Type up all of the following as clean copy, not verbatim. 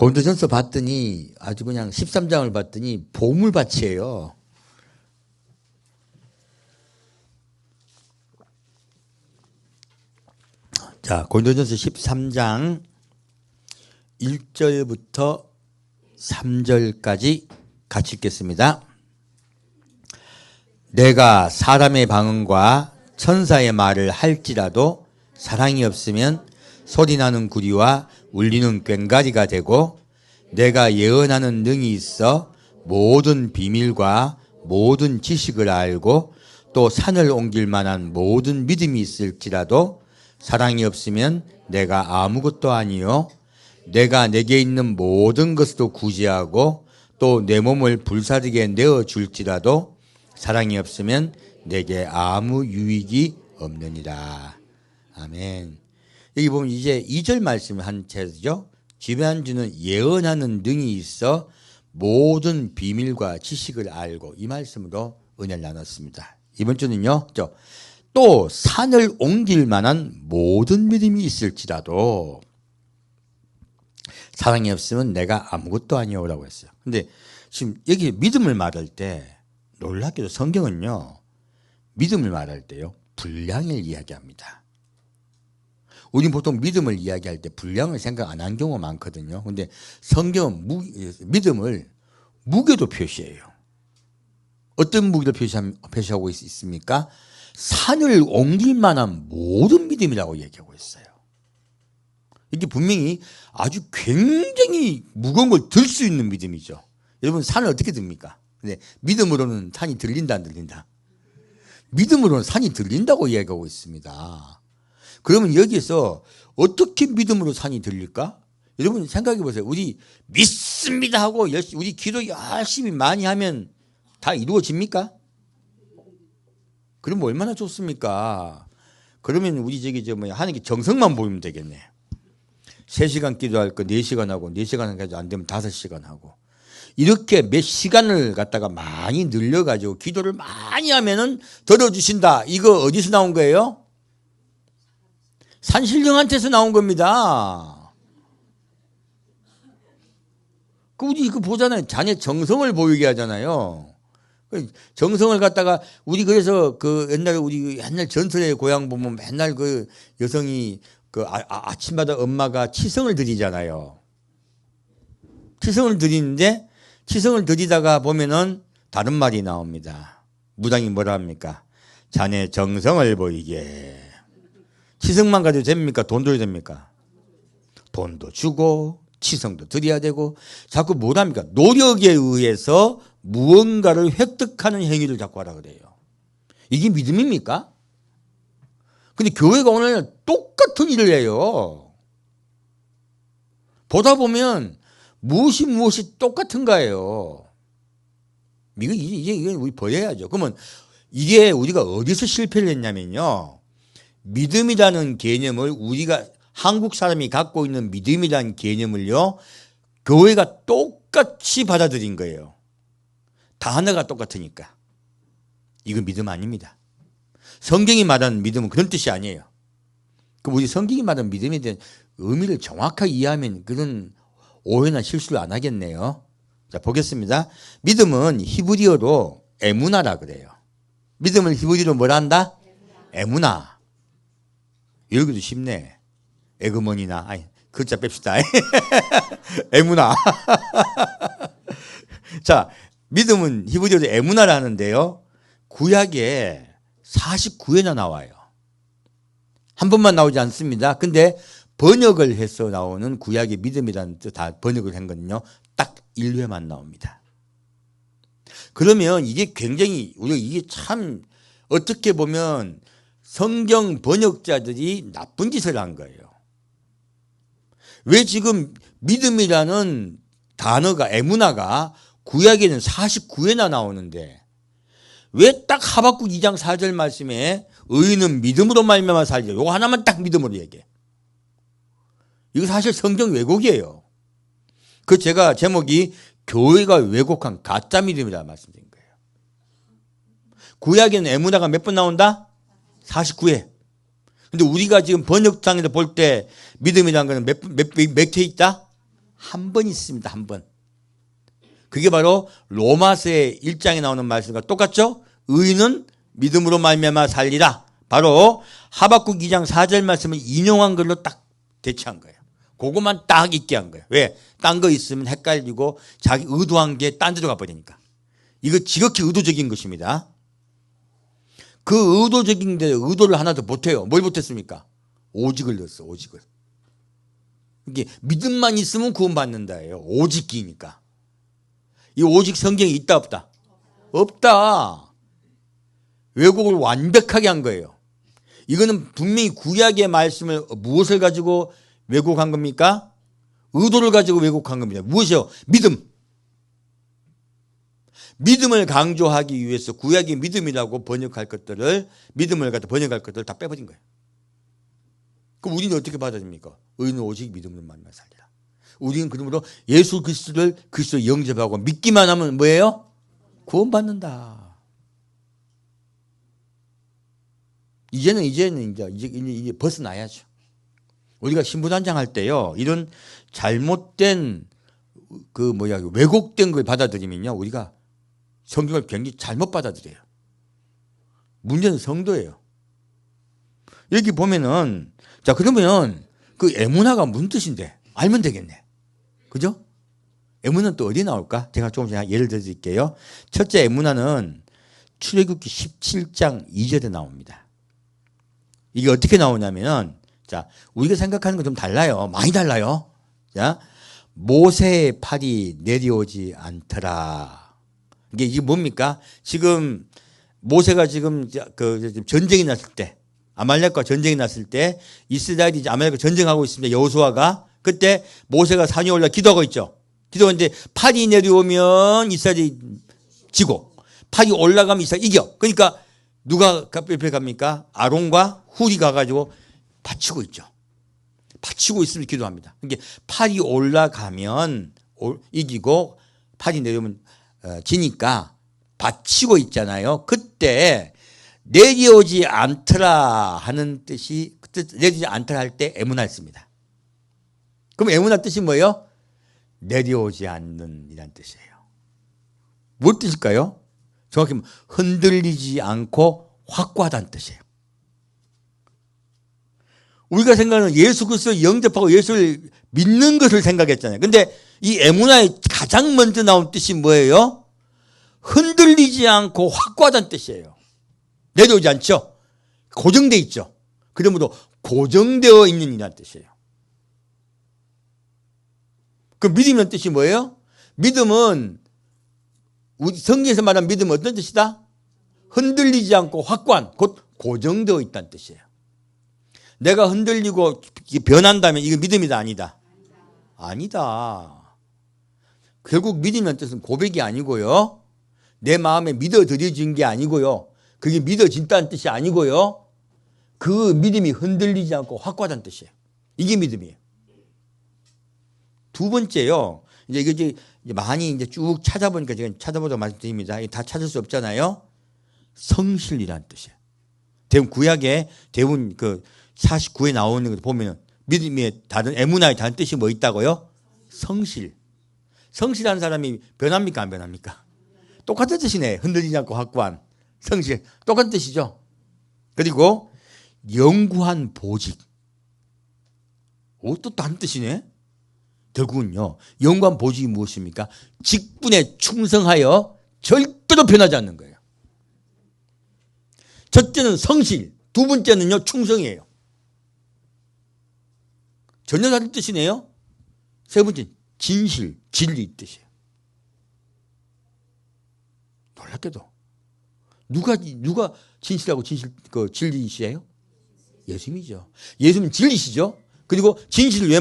고린도전서 봤더니 아주 그냥 13장을 봤더니 보물밭이에요. 자, 고린도전서 13장 1절부터 3절까지 같이 읽겠습니다. 내가 사람의 방언과 천사의 말을 할지라도 사랑이 없으면 소리나는 구리와 울리는 꽹과리가 되고, 내가 예언하는 능이 있어 모든 비밀과 모든 지식을 알고 또 산을 옮길 만한 모든 믿음이 있을지라도 사랑이 없으면 내가 아무것도 아니요, 내가 내게 있는 모든 것도 구제하고 또 내 몸을 불사르게 내어줄지라도 사랑이 없으면 내게 아무 유익이 없느니라. 아멘. 여기 보면 이제 2절 말씀을 한 채죠. 지난주는 예언하는 능이 있어 모든 비밀과 지식을 알고, 이 말씀으로 은혜를 나눴습니다. 이번 주는요, 또 산을 옮길 만한 모든 믿음이 있을지라도 사랑이 없으면 내가 아무것도 아니오라고 했어요. 근데 지금 여기 믿음을 말할 때 놀랍게도 성경은요, 믿음을 말할 때요, 분량을 이야기합니다. 우리는 보통 믿음을 이야기할 때 분량을 생각 안 한 경우가 많거든요. 근데 성경은 믿음을 무게도 표시해요. 어떤 무게로 표시하고 있습니까? 산을 옮길 만한 모든 믿음이라고 얘기하고 있어요. 이게 분명히 아주 굉장히 무거운 걸 들 수 있는 믿음이죠. 여러분, 산을 어떻게 듭니까? 근데 믿음으로는 산이 들린다, 안 들린다? 믿음으로는 산이 들린다고 이야기하고 있습니다. 그러면 여기서 어떻게 믿음으로 산이 들릴까? 여러분 생각해 보세요. 우리 믿습니다 하고 우리 기도 열심히 많이 하면 다 이루어집니까? 그럼 얼마나 좋습니까? 그러면 우리 하나님께 정성만 보이면 되겠네. 3시간 기도할 거 4시간 하고, 4시간 가지고 안 되면 5시간 하고, 이렇게 몇 시간을 갖다가 많이 늘려가지고 기도를 많이 하면은 들어주신다. 이거 어디서 나온 거예요? 산신령한테서 나온 겁니다. 우리 이거 보잖아요. 자네 정성을 보이게 하잖아요. 정성을 갖다가 우리 그래서 우리 옛날 전설의 고향 보면 맨날 그 여성이 아침마다 엄마가 치성을 드리잖아요. 치성을 드리는데, 치성을 드리다가 보면은 다른 말이 나옵니다. 무당이 뭐라 합니까? 자네 정성을 보이게. 치성만 가져도 됩니까? 돈 줘야 됩니까? 돈도 주고 치성도 드려야 되고, 자꾸 뭐랍니까? 노력에 의해서 무언가를 획득하는 행위를 자꾸 하라 그래요. 이게 믿음입니까? 근데 교회가 오늘 똑같은 일을 해요. 보다 보면 무엇이 똑같은가예요. 이제 우리 버려야죠. 그러면 이게 우리가 어디서 실패를 했냐면요, 믿음이라는 개념을, 우리가 한국 사람이 갖고 있는 믿음이라는 개념을요, 교회가 똑같이 받아들인 거예요. 단어가 똑같으니까. 이건 믿음 아닙니다. 성경이 말하는 믿음은 그런 뜻이 아니에요. 그럼 우리 성경이 말하는 믿음에 대한 의미를 정확하게 이해하면 그런 오해나 실수를 안 하겠네요. 자, 보겠습니다. 믿음은 히브리어로 에무나라 그래요. 믿음을 히브리어로 뭐라 한다? 에무나. 여기도 쉽네. 에그머니나. 글자 뺍시다. 에무나. 자, 믿음은 히브리어로 에무나라 하는데요, 구약에 49회나 나와요. 한 번만 나오지 않습니다. 근데 번역을 해서 나오는 구약의 믿음이라는 뜻 다 번역을 한 거는요, 딱 1회만 나옵니다. 그러면 이게 굉장히, 우리가 이게 참 어떻게 보면 성경 번역자들이 나쁜 짓을 한 거예요. 왜 지금 믿음이라는 단어가, 에무나가 구약에는 49회나 나오는데 왜 딱 하박국 2장 4절 말씀에 의인은 믿음으로 말미암아 살리라, 요거 하나만 딱 믿음으로 얘기해. 이거 사실 성경 왜곡이에요. 제가 제목이 교회가 왜곡한 가짜 믿음이라 말씀드린 거예요. 구약에는 에무나가 몇 번 나온다? 49회. 근데 우리가 지금 번역장에서 볼 때 믿음이라는 거는 몇 회 있다? 한 번 있습니다. 한 번. 그게 바로 로마서의 1장에 나오는 말씀과 똑같죠? 의인은 믿음으로 말미암아 살리라. 바로 하박국 2장 4절 말씀을 인용한 걸로 딱 대체한 거예요. 그것만 딱 있게 한 거예요. 왜? 딴 거 있으면 헷갈리고 자기 의도한 게 딴 데로 가버리니까. 이거 지극히 의도적인 것입니다. 그 의도적인데 의도를 하나도 못해요. 뭘 못했습니까? 오직을 넣었어. 오직을. 이게 믿음만 있으면 구원받는다예요. 오직이니까. 이 오직 성경에 있다 없다? 없다. 왜곡을 완벽하게 한 거예요. 이거는 분명히 구약의 말씀을 무엇을 가지고 왜곡한 겁니까? 의도를 가지고 왜곡한 겁니다. 무엇이요? 믿음. 믿음을 강조하기 위해서 구약의 믿음이라고 번역할 것들을, 믿음을 갖다 번역할 것들을 다 빼버린 거예요. 그럼 우리는 어떻게 받아들입니까? 의인은 오직 믿음으로 만나 살리라. 우리는 그러므로 예수 그리스도를 그리스도 영접하고 믿기만 하면 뭐예요? 구원받는다. 이제는 이제 벗어나야죠. 우리가 신부단장 할 때요, 이런 잘못된 왜곡된 걸 받아들이면요, 우리가 성경을 굉장히 잘못 받아들여요. 문제는 성도예요. 여기 보면은, 자, 그러면 그 에무나가 무슨 뜻인데? 알면 되겠네. 그죠? 에무나는 또 어디 나올까? 제가 조금 전에 예를 들어 드릴게요. 첫째 에무나는 출애굽기 17장 2절에 나옵니다. 이게 어떻게 나오냐면은, 자, 우리가 생각하는 건 좀 달라요. 많이 달라요. 자, 모세의 팔이 내려오지 않더라. 이게 뭡니까? 지금 모세가 지금 전쟁이 났을 때, 아말렉과 전쟁이 났을 때 이스라엘이 이제 아말렉과 전쟁하고 있습니다. 여호수아가. 그때 모세가 산에 올라 기도하고 있죠. 기도하는데 팔이 내려오면 이스라엘이 지고, 팔이 올라가면 이스라엘이 이겨. 그러니까 누가 옆에 갑니까? 아론과 훌이 가가지고 받치고 있죠. 받치고 있으면 기도합니다. 그러니까 팔이 올라가면 이기고 팔이 내려오면 지니까 받치고 있잖아요. 그때 내려오지 않더라 하는 뜻이, 그때 내려오지 않더라 할 때 에무나 씁니다. 그럼 에무나 뜻이 뭐예요? 내려오지 않는 이란 뜻이에요. 뭘 뜻일까요? 정확히 흔들리지 않고 확고하다는 뜻이에요. 우리가 생각하는 예수 그리스도를 영접하고 예수를 믿는 것을 생각했잖아요. 근데 이 에무나의 가장 먼저 나온 뜻이 뭐예요? 흔들리지 않고 확고하다는 뜻이에요. 내려오지 않죠? 고정되어 있죠. 그러므로 고정되어 있는 이라는 뜻이에요. 그 믿음이라는 뜻이 뭐예요? 믿음은, 우리 성경에서 말하는 믿음은 어떤 뜻이다? 흔들리지 않고 확고한, 곧 고정되어 있다는 뜻이에요. 내가 흔들리고 변한다면 이거 믿음이다 아니다? 아니다. 결국 믿음이라는 뜻은 고백이 아니고요, 내 마음에 믿어들여진 게 아니고요, 그게 믿어진다는 뜻이 아니고요, 그 믿음이 흔들리지 않고 확고하다는 뜻이에요. 이게 믿음이에요. 두 번째요, 이제 많이 이제 쭉 찾아보니까 제가 찾아보다 말씀드립니다. 다 찾을 수 없잖아요. 성실이라는 뜻이에요. 대부분 구약에 대부분 49에 나오는 거 보면 믿음의 다른 에무나의 다른 뜻이 뭐 있다고요? 성실. 성실한 사람이 변합니까 안 변합니까? 똑같은 뜻이네. 흔들리지 않고 확고한 성실. 똑같은 뜻이죠. 그리고 영구한 보직. 또 다른 뜻이네. 결국은요, 영구한 보직이 무엇입니까? 직분에 충성하여 절대로 변하지 않는 거예요. 첫째는 성실, 두 번째는요 충성이에요. 전혀 다른 뜻이네요. 세 번째 진실, 진리 뜻이에요. 놀랍게도 누가 진실하고 진리이시에요? 예수님이죠. 예수님은 진리시죠. 그리고 진실을 왜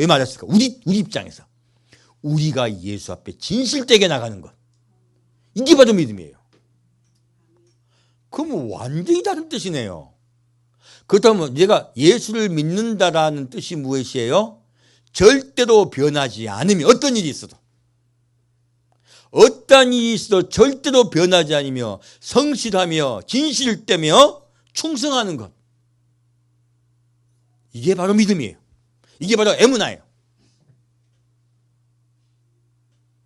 말했을까? 우리 입장에서 우리가 예수 앞에 진실되게 나가는 것, 이게 바로 믿음이에요. 그러면 완전히 다른 뜻이네요. 그렇다면 내가 예수를 믿는다라는 뜻이 무엇이에요? 절대로 변하지 않으며, 어떤 일이 있어도 절대로 변하지 않으며 성실하며 진실되며 충성하는 것, 이게 바로 믿음이에요. 이게 바로 에무나예요.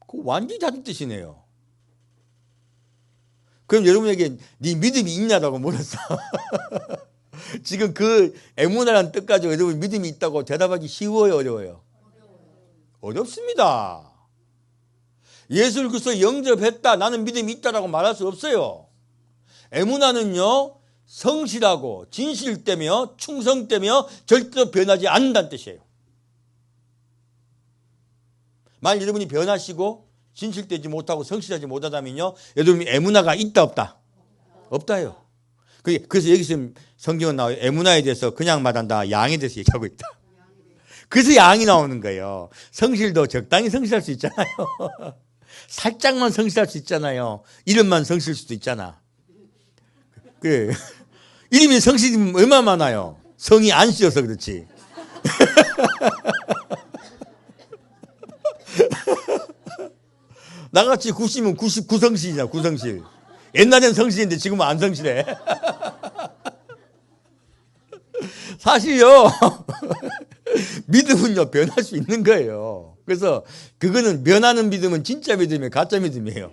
그 완전히 다른 뜻이네요. 그럼 여러분에게 네 믿음이 있냐라고 물었어. 지금 그 에무나라는 뜻 가지고 여러분 믿음이 있다고 대답하기 쉬워요, 어려워요? 어렵습니다. 예수를 그리스도 영접했다, 나는 믿음이 있다라고 말할 수 없어요. 에무나는요, 성실하고 진실되며 충성되며 절대로 변하지 않는다는 뜻이에요. 만약 여러분이 변하시고 진실되지 못하고 성실하지 못하다면요, 여러분이 에무나가 있다 없다? 없다요. 그래서 여기서 성경은 나와요. 에무나에 대해서 그냥 말한다, 양에 대해서 얘기하고 있다. 그래서 양이 나오는 거예요. 성실도 적당히 성실할 수 있잖아요. 살짝만 성실할 수 있잖아요. 이름만 성실할 수도 있잖아. 그래. 이름이 성실이 얼마나 많아요. 성이 안 씌어서 그렇지. 나같이 90이면 99성실이잖아. 9성실. 옛날엔 성실인데 지금은 안 성실해. 사실요, 믿음은요, 변할 수 있는 거예요. 그래서 그거는 변하는 믿음은 진짜 믿음이에요, 가짜 믿음이에요?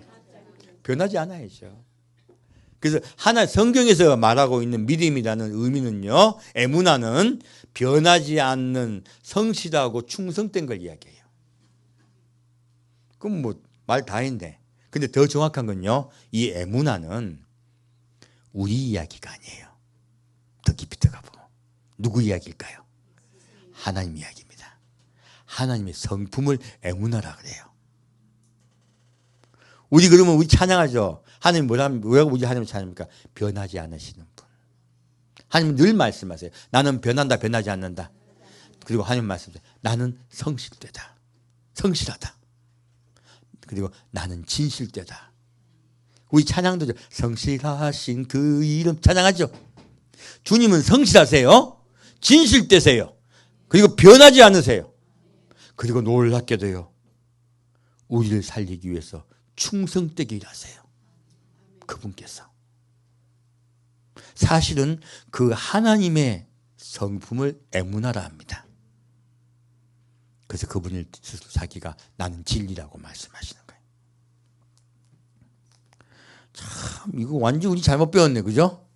변하지 않아야죠. 그래서 하나 성경에서 말하고 있는 믿음이라는 의미는요, 에무나는 변하지 않는 성실하고 충성된 걸 이야기해요. 그럼 뭐 말 다 했네. 근데 더 정확한 건요, 이 에무나는 우리 이야기가 아니에요. 더 깊이 들어가 보면 누구 이야기일까요? 하나님 이야기입니다. 하나님의 성품을 에무나라 그래요. 우리 그러면 우리 찬양하죠. 하나님 왜 우리 하나님을 찬양합니까? 변하지 않으시는 분. 하나님은 늘 말씀하세요. 나는 변한다, 변하지 않는다. 그리고 하나님 말씀하세요. 나는 성실되다, 성실하다. 그리고 나는 진실되다. 우리 찬양도 성실하신 그 이름 찬양하죠. 주님은 성실하세요, 진실되세요, 그리고 변하지 않으세요. 그리고 놀랍게도요, 우리를 살리기 위해서 충성되게 일하세요. 그분께서. 사실은 그 하나님의 성품을 에무나라 합니다. 그래서 그분을 스스로 자기가 나는 진리라고 말씀하시는 거예요. 참, 이거 완전 우리 잘못 배웠네, 그죠?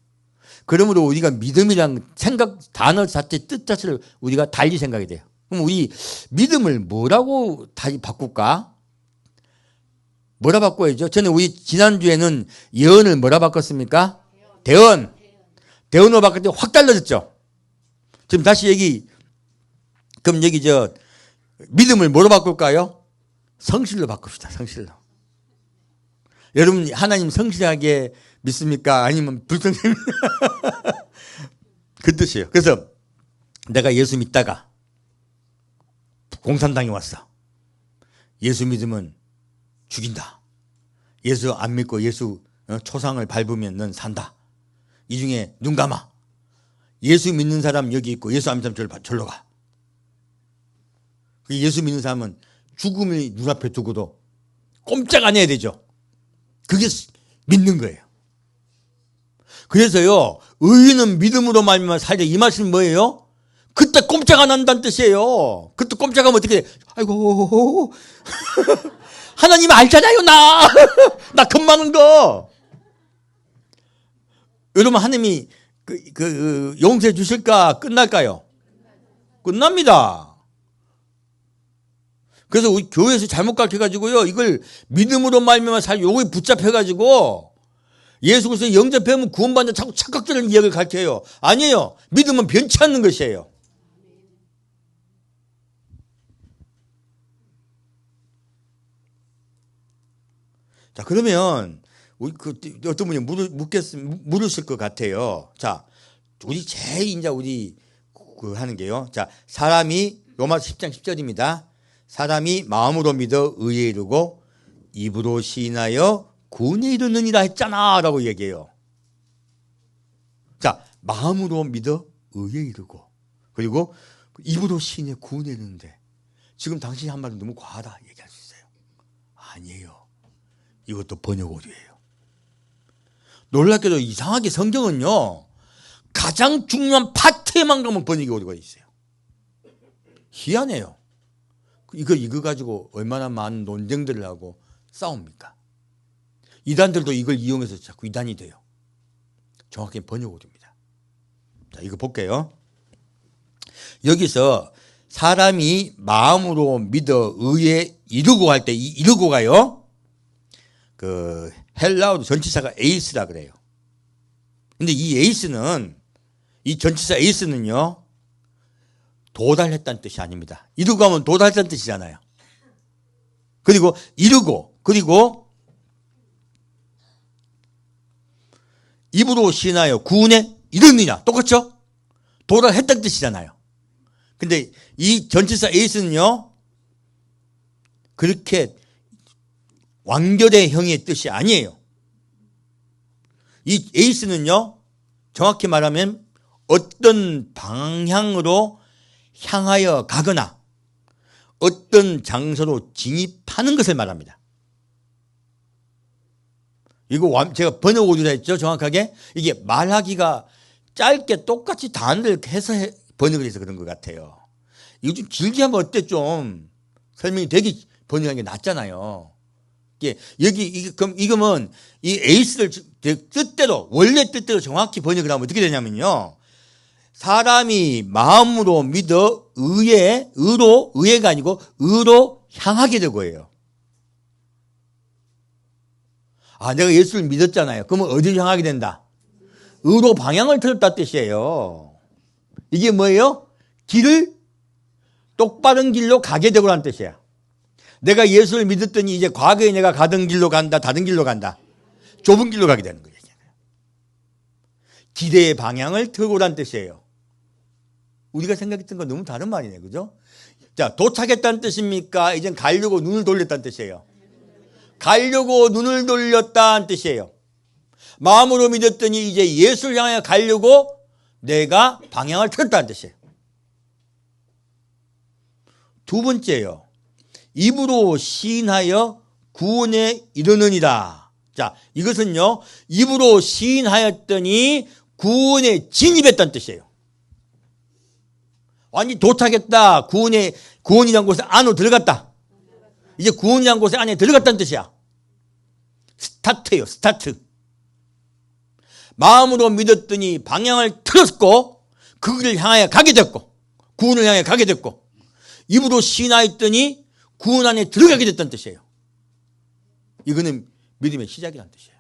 그러므로 우리가 믿음이란 생각, 단어 자체, 뜻 자체를 우리가 달리 생각이 돼요. 그럼 우리 믿음을 뭐라고 다시 바꿀까? 뭐라 바꿔야죠? 저는 우리 지난주에는 예언을 뭐라 바꿨습니까? 대언. 대언으로 바꿨더니 확 달라졌죠? 지금 다시 그럼 믿음을 뭐로 바꿀까요? 성실로 바꿉시다, 성실로. 여러분, 하나님 성실하게 믿습니까? 아니면 불성실합니까? 그 뜻이에요. 그래서 내가 예수 믿다가 공산당이 왔어. 예수 믿으면 죽인다. 예수 안 믿고 예수 초상을 밟으면 넌 산다. 이 중에 눈 감아. 예수 믿는 사람 여기 있고 예수 안 믿는 사람 절로 가. 예수 믿는 사람은 죽음이 눈앞에 두고도 꼼짝 안 해야 되죠. 그게 믿는 거예요. 그래서요, 의인은 믿음으로 말미암아 살리라, 이 말씀은 뭐예요? 그때 꼼짝 안 한다는 뜻이에요. 그때 꼼짝하면 어떻게 돼? 아이고 하나님 알잖아요, 나 겁많은 거. 여러분, 하나님이 용서해 주실까? 끝날까요? 끝납니다. 그래서 우리 교회에서 잘못 가르쳐가지고요, 이걸 믿음으로 말미암아 요거에 붙잡혀가지고 예수 그리스도 영접하면 구원받는 자꾸 착각되는 이야기를 가르쳐요. 아니에요. 믿음은 변치 않는 것이에요. 자, 그러면 우리 어떤 분이 물으실 것 같아요. 자, 우리 제일 이제 우리 하는 게요. 자, 사람이 로마서 10장 10절입니다. 사람이 마음으로 믿어 의에 이르고 입으로 시인하여 구원에 이르느니라 했잖아 라고 얘기해요. 자, 마음으로 믿어 의에 이르고 그리고 입으로 시인해 구원에 이르는데 지금 당신이 한 말은 너무 과하다 얘기할 수 있어요. 아니에요. 이것도 번역 오류예요. 놀랍게도 이상하게 성경은요, 가장 중요한 파트에만 가면 번역이 오류가 있어요. 희한해요. 이거 가지고 얼마나 많은 논쟁들을 하고 싸웁니까? 이단들도 이걸 이용해서 자꾸 이단이 돼요. 정확히 번역 오류입니다. 자, 이거 볼게요. 여기서 사람이 마음으로 믿어 의에 이르고 할 때 이 이르고가요. 그 헬라어도 전치사가 에이스라 그래요. 근데 이 에이스는 이 전치사 에이스는요. 도달했다는 뜻이 아닙니다. 이르고 하면 도달했다는 뜻이잖아요. 그리고 이르고 그리고 입으로 시인하여 구원에 이르느냐 똑같죠? 도달했다는 뜻이잖아요. 근데 이 전치사 에이스는요. 그렇게 완결의 형의 뜻이 아니에요. 이 에이스는요. 정확히 말하면 어떤 방향으로 향하여 가거나 어떤 장소로 진입하는 것을 말합니다. 이거 제가 번역 오류라 했죠. 정확하게. 이게 말하기가 짧게 똑같이 단어를 해서 번역을 해서 그런 것 같아요. 이거 좀 길게 하면 어때 좀 설명이 되게 번역하는 게 낫잖아요. 그럼 이거면 이 에이스를 뜻대로 원래 뜻대로 정확히 번역을 하면 어떻게 되냐면요. 사람이 마음으로 믿어 의가 아니고 의로 향하게 되고예요. 아, 내가 예수를 믿었잖아요. 그러면 어디로 향하게 된다? 의로 방향을 틀었다 뜻이에요. 이게 뭐예요? 길을 똑바른 길로 가게 되고라는 뜻이야. 내가 예수를 믿었더니 이제 과거에 내가 가던 길로 간다, 다른 길로 간다. 좁은 길로 가게 되는 거예요. 기대의 방향을 틀고라는 뜻이에요. 우리가 생각했던 건 너무 다른 말이네, 그죠? 자, 도착했다는 뜻입니까? 이젠 가려고 눈을 돌렸다는 뜻이에요. 가려고 눈을 돌렸다는 뜻이에요. 마음으로 믿었더니 이제 예수를 향해 가려고 내가 방향을 틀었다는 뜻이에요. 두 번째요. 입으로 시인하여 구원에 이르느니라. 자, 이것은요. 입으로 시인하였더니 구원에 진입했다는 뜻이에요. 완전히 도착했다. 구원이라는 곳에 안으로 들어갔다. 이제 구원이라는 곳에 안에 들어갔다는 뜻이야. 스타트예요. 스타트. 마음으로 믿었더니 방향을 틀었고 그 길을 향하여 가게 됐고 구원을 향해 가게 됐고 입으로 시인하였더니 구원 안에 들어가게 됐다는 뜻이에요. 이거는 믿음의 시작이라는 뜻이에요.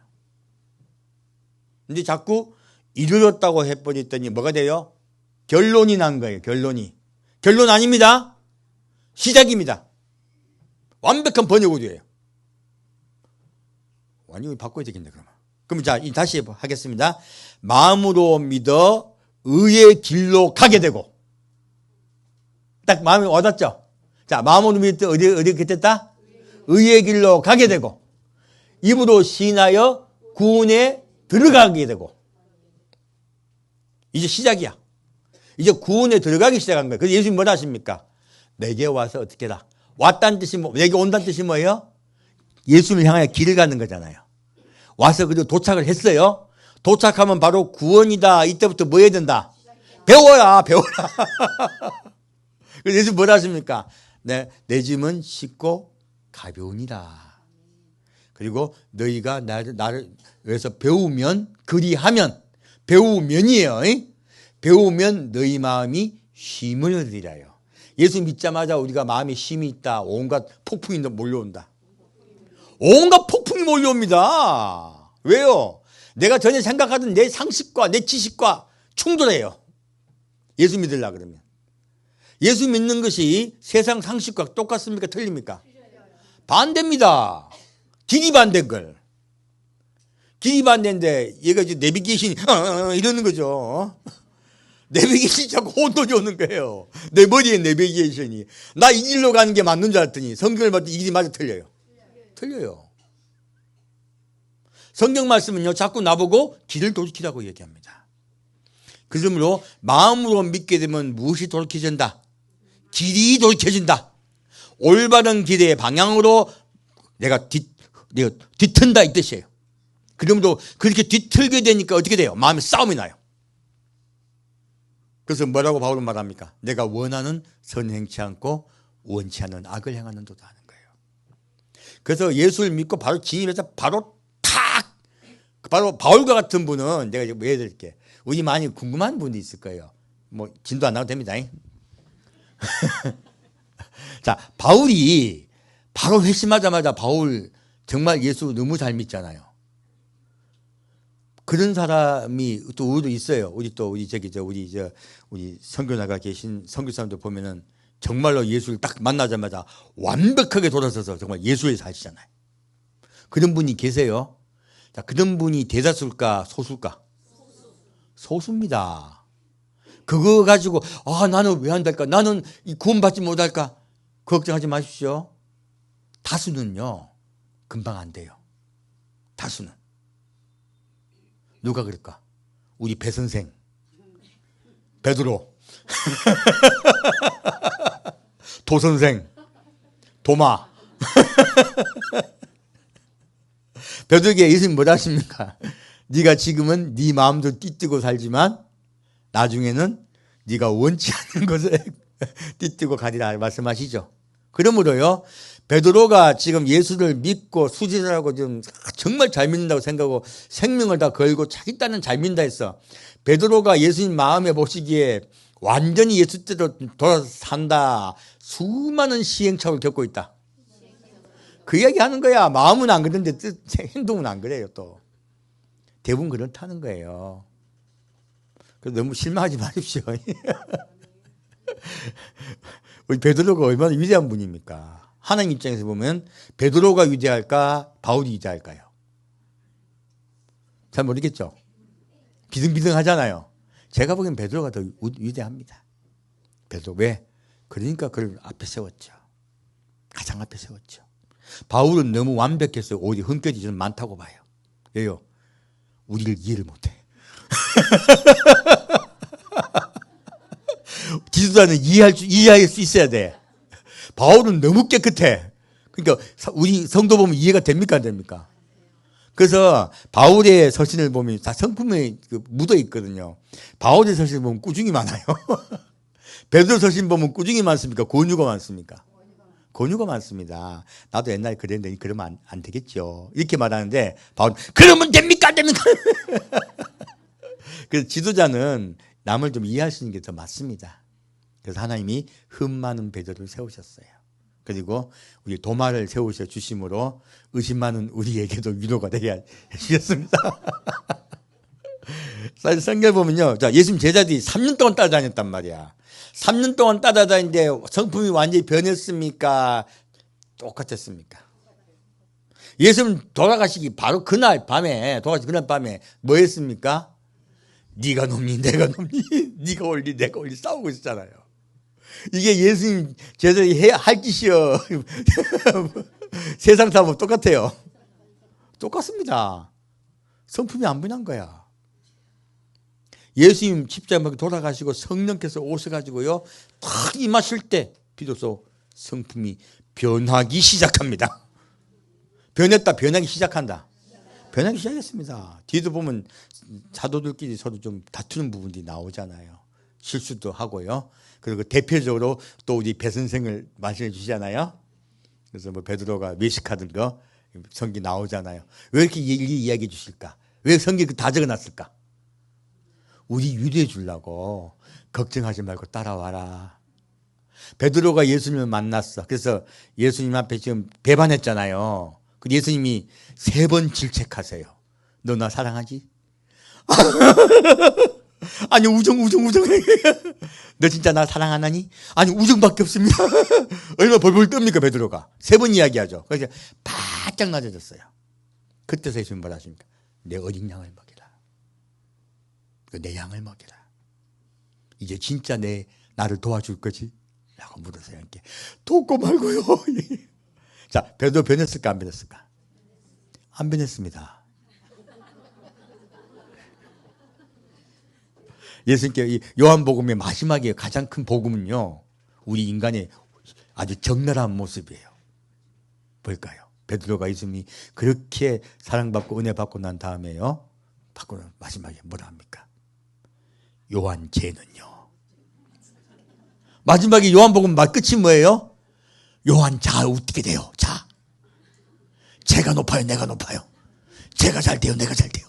근데 자꾸 이르렀다고 해버렸더니 뭐가 돼요? 결론이 난 거예요. 결론이. 결론 아닙니다. 시작입니다. 완벽한 번역 오류예요. 완전히 바꿔야 되겠네 그러면. 그럼 자 다시 하겠습니다. 마음으로 믿어 의의 길로 가게 되고 딱 마음이 와닿죠? 자 마음으로 믿을 때 어디 됐다? 의의 길로 가게 되고 입으로 시인하여 구원에 들어가게 되고 이제 시작이야. 이제 구원에 들어가기 시작한 거예요. 그래서 예수님 뭐라 하십니까? 내게 와서 어떻게 해라. 왔다는 뜻이 내게 온다는 뜻이 뭐예요? 예수님을 향하여 길을 가는 거잖아요. 와서 그리고 도착을 했어요. 도착하면 바로 구원이다. 이때부터 뭐 해야 된다? 배워라. 그래서 예수님 뭐라 하십니까? 내 짐은 쉽고 가벼우니라. 그리고 너희가 나를 위해서 배우면 그리하면 배우면이에요. 배우면 너희 마음이 쉼을 얻으리라요. 예수 믿자마자 우리가 마음에 쉼이 있다. 온갖 폭풍이 몰려온다. 온갖 폭풍이 몰려옵니다. 왜요? 내가 전에 생각하던 내 상식과 내 지식과 충돌해요. 예수 믿으려고 그러면. 예수 믿는 것이 세상 상식과 똑같습니까? 틀립니까? 반대입니다. 길이 반대인 걸. 길이 반대인데 얘가 이제 내비게이션이 이러는 거죠. 내비게이션이 자꾸 혼돈이 오는 거예요. 내 머리에 내비게이션이. 나 이 길로 가는 게 맞는 줄 알았더니 성경을 봤더니 이 길이 맞아 틀려요. 틀려요. 성경 말씀은요. 자꾸 나보고 길을 돌이키라고 얘기합니다. 그러므로 마음으로 믿게 되면 무엇이 돌이켜진다? 길이 돌이켜진다. 올바른 길의 방향으로 내가 뒤튼다 이 뜻이에요. 그러므로 그렇게 뒤틀게 되니까 어떻게 돼요? 마음에 싸움이 나요. 그래서 뭐라고 바울은 말합니까? 내가 원하는 선을 행치 않고 원치 않는 악을 행하는 도다 하는 거예요. 그래서 예수를 믿고 바로 진입해서 바로 탁! 바로 바울과 같은 분은 내가 왜 드릴게. 우리 많이 궁금한 분이 있을 거예요. 뭐 진도 안 나와도 됩니다. 자, 바울이 바로 회심하자마자 바울 정말 예수 너무 잘 믿잖아요. 그런 사람이 또 우리도 있어요. 우리 선교사가 계신 선교사님들 보면은 정말로 예수를 딱 만나자마자 완벽하게 돌아서서 정말 예수에 사시잖아요. 그런 분이 계세요. 자, 그런 분이 대다수일까 소수일까? 소수입니다. 그거 가지고 나는 왜 안 될까? 나는 구원받지 못할까? 걱정하지 마십시오. 다수는요 금방 안 돼요. 다수는. 누가 그럴까? 우리 배 선생 베드로 도 선생 도마 베드로에게 예수님 뭐라 하십니까? 네가 지금은 네 마음도 띠뜨고 살지만 나중에는 네가 원치 않는 것에 띠뜨고 가리라 말씀하시죠. 그러므로요 베드로가 지금 예수를 믿고 수지라고 지금 정말 잘 믿는다고 생각하고 생명을 다 걸고 자기 딴은 잘 믿는다 했어. 베드로가 예수님 마음에 보시기에 완전히 예수 뜻대로 돌아서 산다. 수많은 시행착오를 겪고 있다. 그 이야기 하는 거야. 마음은 안 그런데 행동은 안 그래요 또. 대부분 그렇다는 거예요. 그래서 너무 실망하지 마십시오. 우리 베드로가 얼마나 위대한 분입니까? 하나님 입장에서 보면 베드로가 위대할까? 바울이 위대할까요? 잘 모르겠죠? 비등비등하잖아요. 제가 보기엔 베드로가 더 위대합니다. 베드로 왜? 그러니까 그를 앞에 세웠죠. 가장 앞에 세웠죠. 바울은 너무 완벽했어요. 오히려 흠결이 좀 많다고 봐요. 왜요? 우리를 이해를 못해. 지도자는 이해할 수 있어야 돼. 바울은 너무 깨끗해. 그러니까 우리 성도 보면 이해가 됩니까 안 됩니까? 그래서 바울의 서신을 보면 다 성품에 묻어 있거든요. 바울의 서신을 보면 꾸중이 많아요. 베드로 서신 보면 꾸중이 많습니까? 권유가 많습니까? 권유가 많습니다. 나도 옛날에 그랬는데 그러면 안 되겠죠. 이렇게 말하는데 바울은 그러면 됩니까 안 됩니까? 그래서 지도자는 남을 좀 이해할 수 있는 게 더 맞습니다. 그래서 하나님이 흠 많은 베드로를 세우셨어요. 그리고 우리 도마를 세우셔 주심으로 의심 많은 우리에게도 위로가 되게 해주셨습니다. 성경 보면요. 자, 예수님 제자들이 3년 동안 따라다녔단 말이야. 3년 동안 따라다니는데 성품이 완전히 변했습니까? 똑같았습니까? 예수님 돌아가시기 바로 그날 밤에 뭐 했습니까? 네가 놈니 내가 놈니 네가 올리 내가 올리 싸우고 있었잖아요. 이게 예수님 제자들이 할 짓이요. 세상 사람은 똑같아요. 똑같습니다. 성품이 안 변한 거야. 예수님 십자가에 돌아가시고 성령께서 오셔가지고요 탁 임하실 때 비로소 성품이 변하기 시작합니다. 변하기 시작한다. 변하기 시작했습니다. 뒤도 보면 사도들끼리 서로 좀 다투는 부분들이 나오잖아요. 실수도 하고요. 그리고 대표적으로 또 우리 배 선생을 말씀해 주시잖아요. 그래서 뭐 베드로가 외식하던 거 성기 나오잖아요. 왜 이렇게 이야기해 주실까? 왜 성기 다 적어놨을까? 우리 유대해 주려고. 걱정하지 말고 따라와라. 베드로가 예수님을 만났어. 그래서 예수님 앞에 지금 배반했잖아요. 그 예수님이 3번 질책하세요. 너 나 사랑하지? 아니 우정. 너 진짜 나 사랑 안 하니? 아니 우정밖에 없습니다. 얼마나 벌벌 떱니까 베드로가. 3번 이야기하죠. 그래서 바짝 낮아졌어요. 그때서 예수님 뭐라 하십니까? 내 어린 양을 먹이라. 내 양을 먹이라. 이제 진짜 나를 도와줄 거지? 라고 물으세요. 이렇게. 돕고 말고요. 자, 베드로 변했을까 안 변했을까? 안 변했습니다. 예수님께 요한복음의 마지막에 가장 큰 복음은요, 우리 인간의 아주 적나라한 모습이에요. 뭘까요? 베드로가 예수님이 그렇게 사랑받고 은혜 받고 난 다음에요, 마지막에 뭐라 합니까? 요한 쟤는요. 마지막에 요한복음 끝이 뭐예요? 요한 자 웃게 돼요. 자, 제가 높아요, 내가 높아요. 제가 잘 돼요, 내가 잘 돼요.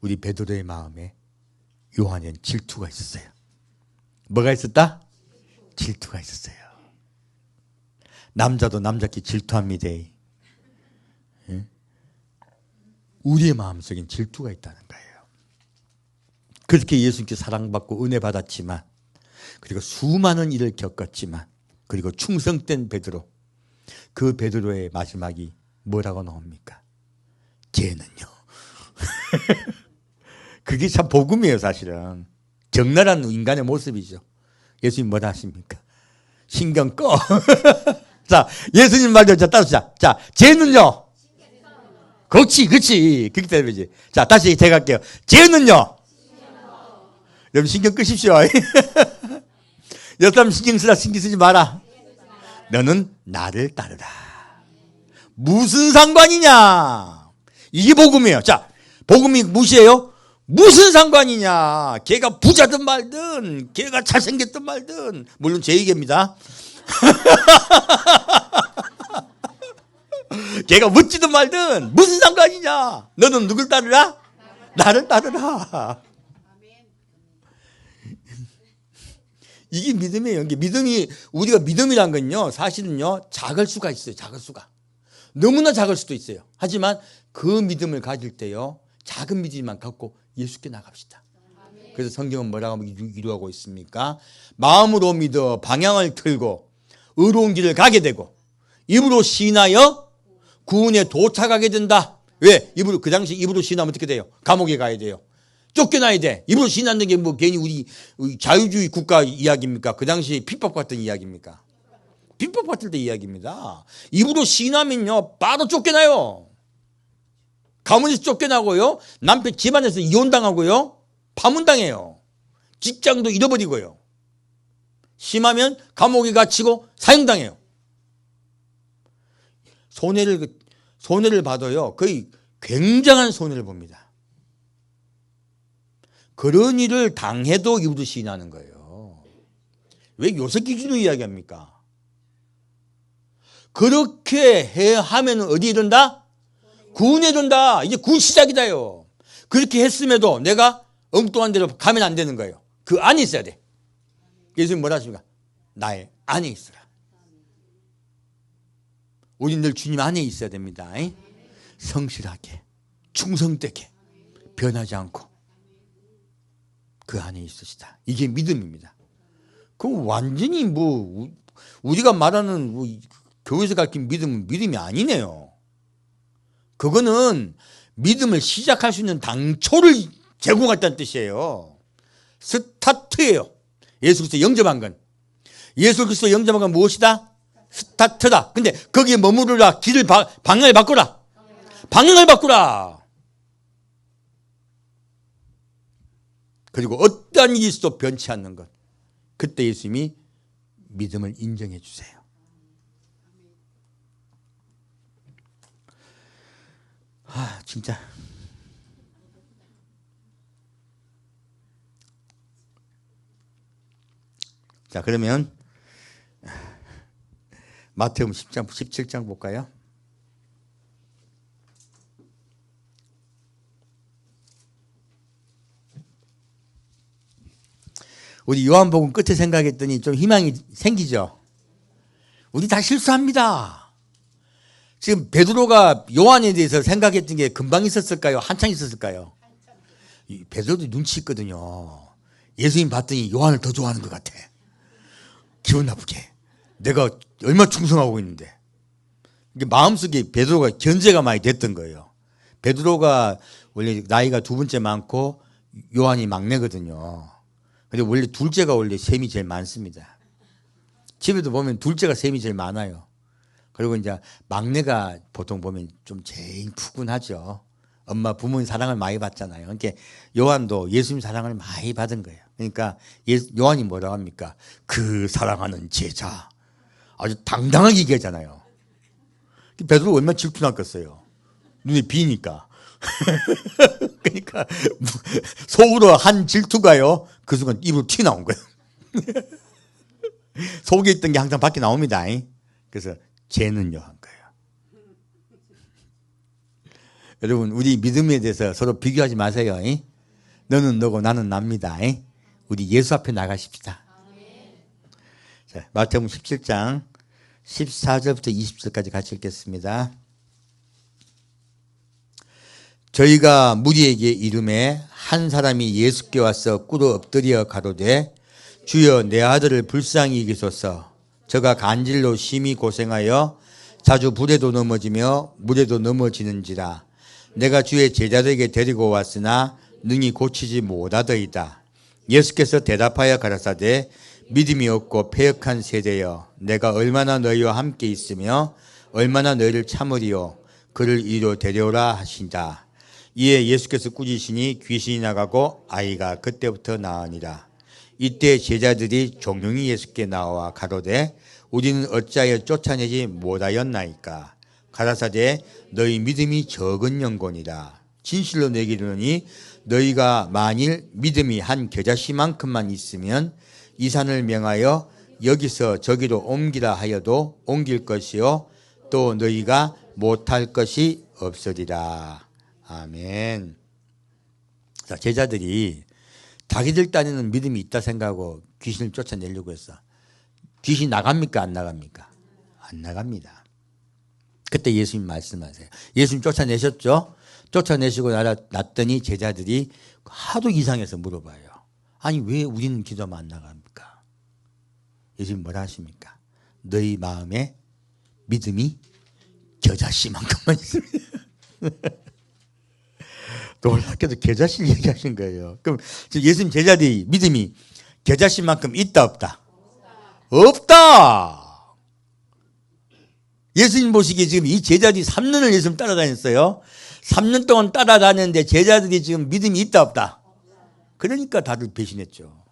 우리 베드로의 마음에 요한에는 질투가 있었어요. 뭐가 있었다? 질투가 있었어요. 남자도 남자끼리 질투합니다. 우리의 마음속엔 질투가 있다는 거예요. 그렇게 예수님께 사랑받고 은혜 받았지만, 그리고 수많은 일을 겪었지만, 그리고 충성된 베드로, 그 베드로의 마지막이 뭐라고 나옵니까? 쟤는요. 그게 참 복음이에요, 사실은. 적나라한 인간의 모습이죠. 예수님 뭐라 하십니까? 신경 꺼. 자, 예수님 말대로 따라서 자, 쟤는요. 그렇지. 그렇기 때문이지. 자, 다시 제가 할게요. 쟤는요. 여러분 신경 끄십시오. 여사람 신경 쓰지 마라. 너는 나를 따르라. 무슨 상관이냐? 이게 복음이에요. 자, 복음이 무엇이에요? 무슨 상관이냐? 걔가 부자든 말든, 걔가 잘생겼든 말든, 물론 제 얘기입니다. 걔가 멋지든 말든 무슨 상관이냐? 너는 누굴 따르라? 나를 따르라. 이게 믿음이에요. 이게 믿음이, 우리가 믿음이란 건요, 사실은요, 작을 수가 있어요. 작을 수가. 너무나 작을 수도 있어요. 하지만 그 믿음을 가질 때요, 작은 믿음만 갖고 예수께 나갑시다. 그래서 성경은 뭐라고 이루하고 있습니까? 마음으로 믿어 방향을 틀고 의로운 길을 가게 되고 입으로 시인하여 구원에 도착하게 된다. 왜? 입으로, 그 당시 입으로 시인하면 어떻게 돼요? 감옥에 가야 돼요. 쫓겨나야 돼. 입으로 시인하는 게 뭐 괜히 우리 자유주의 국가 이야기입니까? 그 당시 핍박받던 이야기입니까? 핍박받을 때 이야기입니다. 입으로 시인하면요, 바로 쫓겨나요. 가문에서 쫓겨나고요, 남편 집안에서 이혼당하고요, 파문당해요. 직장도 잃어버리고요. 심하면 감옥에 갇히고 사형당해요. 손해를 봐도요, 거의 굉장한 손해를 봅니다. 그런 일을 당해도 입으로 시인하는 거예요. 왜 요새 기준으로 이야기합니까? 그렇게 하면 어디에 이른다? 구원에 이른다. 이제 군 시작이다요. 그렇게 했음에도 내가 엉뚱한 데로 가면 안 되는 거예요. 그 안에 있어야 돼. 예수님 뭐라 하십니까? 나의 안에 있어라. 우린 늘 주님 안에 있어야 됩니다. 성실하게, 충성되게, 변하지 않고 그 안에 있으시다. 이게 믿음입니다. 그 완전히 뭐 우리가 말하는 뭐 교회에서 가르친 믿음은 믿음이 아니네요. 그거는 믿음을 시작할 수 있는 당초를 제공했다는 뜻이에요. 스타트예요. 예수 그리스도 영접한 건. 예수 그리스도 영접한 건 무엇이다? 스타트다. 근데 거기에 머무르라. 방향을 바꾸라. 방향을 바꾸라. 그리고 어떠한 일이 있어도 변치 않는 것. 그때 예수님이 믿음을 인정해 주세요. 진짜. 자, 그러면 마태복음 10장, 17장 볼까요? 우리 요한복음 끝에 생각했더니 좀 희망이 생기죠. 우리 다 실수합니다. 지금 베드로가 요한에 대해서 생각했던 게 금방 있었을까요? 한참 있었을까요? 베드로도 눈치 있거든요. 예수님 봤더니 요한을 더 좋아하는 것 같아. 기분 나쁘게. 내가 얼마나 충성하고 있는데. 마음속에 베드로가 견제가 많이 됐던 거예요. 베드로가 원래 나이가 두 번째 많고 요한이 막내거든요. 근데 원래 둘째가 원래 셈이 제일 많습니다. 집에도 보면 둘째가 셈이 제일 많아요. 그리고 이제 막내가 보통 보면 좀 제일 푸근하죠. 엄마 부모님 사랑을 많이 받잖아요. 그러니까 요한도 예수님 사랑을 많이 받은 거예요. 그러니까 요한이 뭐라고 합니까? 그 사랑하는 제자. 아주 당당하게 얘기하잖아요. 베드로 얼마나 질투났겠어요. 눈에 비니까. 그러니까 속으로 한 질투가요, 그 순간 입으로 튀어나온 거예요. 속에 있던 게 항상 밖에 나옵니다. 그래서 쟤는요 한 거예요. 여러분 우리 믿음에 대해서 서로 비교하지 마세요. 너는 너고 나는 납니다. 우리 예수 앞에 나가십시다. 자, 마태복음 17장 14절부터 20절까지 같이 읽겠습니다. 저희가 무리에게 이르매 한 사람이 예수께 와서 꿇어 엎드려 가로되 주여 내 아들을 불쌍히 여기소서. 저가 간질로 심히 고생하여 자주 불에도 넘어지며 물에도 넘어지는지라. 내가 주의 제자들에게 데리고 왔으나 능히 고치지 못하더이다. 예수께서 대답하여 가라사대 믿음이 없고 패역한 세대여, 내가 얼마나 너희와 함께 있으며 얼마나 너희를 참으리요. 그를 이리로 데려오라 하신다. 이에 예수께서 꾸짖으시니 귀신이 나가고 아이가 그때부터 나으니라. 이때 제자들이 종용이 예수께 나와 가로되 우리는 어찌하여 쫓아내지 못하였나이까. 가라사대 너희 믿음이 적은 영혼이라. 진실로 내게 이르노니 너희가 만일 믿음이 한 겨자씨만큼만 있으면 이 산을 명하여 여기서 저기로 옮기라 하여도 옮길 것이요 또 너희가 못할 것이 없으리라. 아멘. 자, 제자들이 자기들 딴에는 믿음이 있다 생각하고 귀신을 쫓아내려고 했어. 귀신 나갑니까 안 나갑니까? 안 나갑니다. 그때 예수님 말씀하세요. 예수님 쫓아내셨죠? 쫓아내시고 났더니 제자들이 하도 이상해서 물어봐요. 아니 왜 우리는 기도하면 안 나갑니까? 예수님 뭐라 하십니까? 너희 마음에 믿음이 겨자씨만큼만 있습니다. 놀랍게도 겨자씨를 얘기하신 거예요. 그럼 예수님 제자들이 믿음이 겨자씨만큼 있다 없다? 없다. 예수님 보시기에 지금 이 제자들이 3년을 예수님 따라다녔어요. 3년 동안 따라다녔는데 제자들이 지금 믿음이 있다 없다? 그러니까 다들 배신했죠.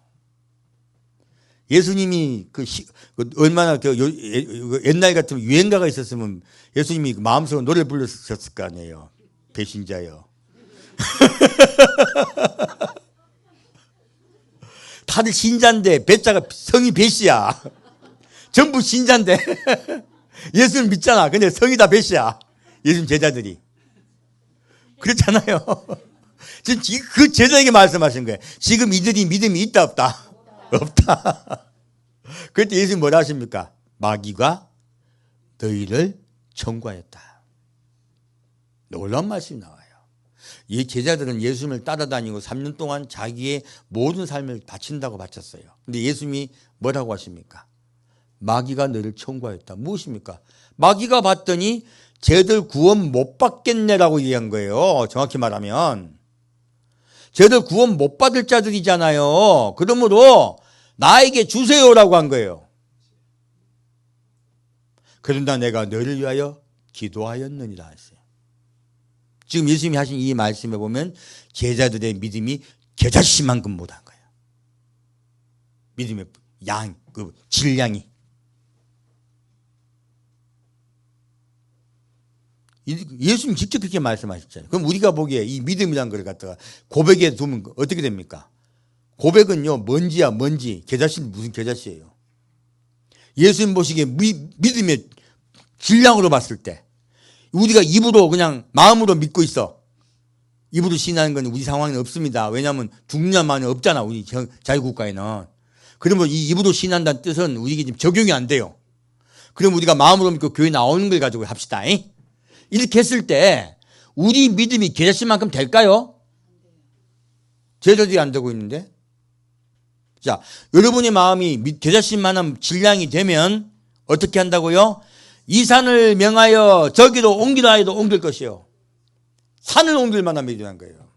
예수님이 얼마나 옛날 같으면 유행가가 있었으면 예수님이 마음속으로 노래를 불렀을 거 아니에요. 배신자요. 다들 신자인데 배자가 성이 배씨야. 전부 신자인데 예수를 믿잖아. 근데 성이 다 배씨야. 예수님 제자들이. 그렇잖아요. 지금 그 제자에게 말씀하신 거예요. 지금 이들이 믿음이 있다 없다? 없다. 그때 예수님 뭐라 하십니까? 마귀가 너희를 청구하였다. 놀라운 말씀이 나와요. 이 제자들은 예수님을 따라다니고 3년 동안 자기의 모든 삶을 바친다고 바쳤어요. 근데 예수님이 뭐라고 하십니까? 마귀가 너를 청구하였다. 무엇입니까? 마귀가 봤더니 쟤들 구원 못 받겠네라고 얘기한 거예요. 정확히 말하면. 쟤들 구원 못 받을 자들이잖아요. 그러므로 나에게 주세요라고 한 거예요. 그런다 내가 너를 위하여 기도하였느니라 했어요. 지금 예수님이 하신 이 말씀에 보면 제자들의 믿음이 겨자씨만큼 못한 거예요. 믿음의 질량이. 예수님 직접 그렇게 말씀하셨잖아요. 그럼 우리가 보기에 이 믿음이라는 걸 갖다가 고백에 두면 어떻게 됩니까? 고백은요, 먼지야, 먼지. 겨자씨는 무슨 겨자씨예요? 예수님 보시기에 믿음의 질량으로 봤을 때 우리가 입으로 그냥 마음으로 믿고 있어. 입으로 신하는 건 우리 상황에는 없습니다. 왜냐하면 중년만은 없잖아. 우리 자유국가에는. 그러면 이 입으로 신한다는 뜻은 우리에게 지금 적용이 안 돼요. 그럼 우리가 마음으로 믿고 교회 나오는 걸 가지고 합시다. 이렇게 했을 때 우리 믿음이 겨자씨만큼 될까요? 제자들이 안 되고 있는데. 자, 여러분의 마음이 겨자씨만한 질량이 되면 어떻게 한다고요? 이 산을 명하여 저기로 옮기라 해도 옮길 것이요. 산을 옮길 만한 믿음이란 거예요.